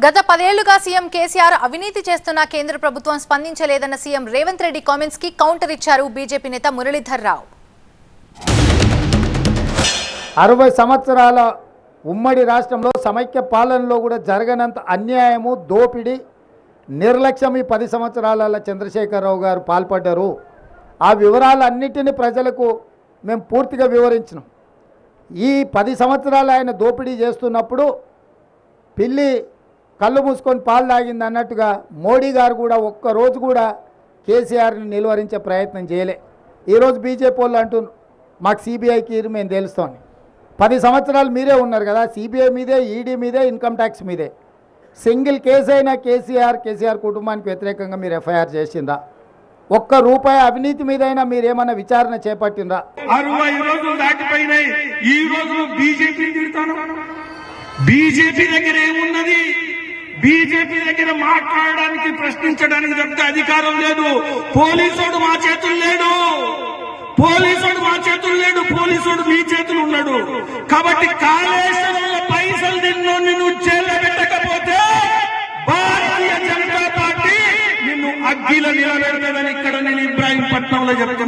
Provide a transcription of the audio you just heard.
గత 10 ఏళ్లుగా సీఎం కేసీఆర్ అవినీతి చేస్తున్న కేంద్ర ప్రభుత్వం స్పందించలేదన్న సీఎం రేవంత్ రెడ్డి కామెంట్స్ కి కౌంటర్ ఇచ్చారు బీజేపీ నేత మురళీధర్ రావు. 60 సంవత్సరాల ఉమ్మడి రాష్ట్రంలో సమైక్య పాలనలో కూడా జరగనంత అన్యాయము, దోపిడీ, నిర్లక్ష్యం ఈ 10 సంవత్సరాల చంద్రశేఖరరావు గారు పాల్పడ్డారు. ఆ వివరాలన్నిటిని ప్రజలకు మేము పూర్తిగా వివరించినాం. ఈ 10 సంవత్సరాలు ఆయన దోపిడీ చేస్తున్నప్పుడు పిల్లి కళ్ళు మూసుకొని పాలు తాగింది అన్నట్టుగా మోడీ గారు కూడా ఒక్కరోజు కూడా కేసీఆర్ని నిలువరించే ప్రయత్నం చేయలే. ఈరోజు బీజేపీ వాళ్ళు అంటున్నారు మాకు సిబిఐకి మేము తెలుస్తామని. 10 సంవత్సరాలు మీరే ఉన్నారు కదా, సిబిఐ మీదే, ఈడీ మీదే, ఇన్కమ్ ట్యాక్స్ మీదే. సింగిల్ కేసు అయినా కేసీఆర్ కుటుంబానికి వ్యతిరేకంగా మీరు ఎఫ్ఐఆర్ చేసిందా? ఒక్క రూపాయి అవినీతి మీదైనా మీరేమన్నా విచారణ చేపట్టిందా? 60 రోజులు దాటిపోయినాయి. ఈ రోజు బీజేపీ తిడతాను. బీజేపీ దగ్గర ఏమున్నది? బీజేపీ దగ్గర మాట్లాడడానికి, ప్రశ్నించడానికి తప్ప అధికారం లేదు. పోలీసుడు మా చేతులు లేడు, పోలీసుడు మీ చేతులు ఉన్నాడు. కాబట్టి కాళేశ్వరంలో పైసలు తిన్నోని నువ్వు జైల్లో పెట్టకపోతే భారతీయ జనతా పార్టీ నిన్ను అగ్గిలో నిలబెడతాదని ఇక్కడ నేను ఇబ్రాహీంపట్నంలో చెప్తున్నాను.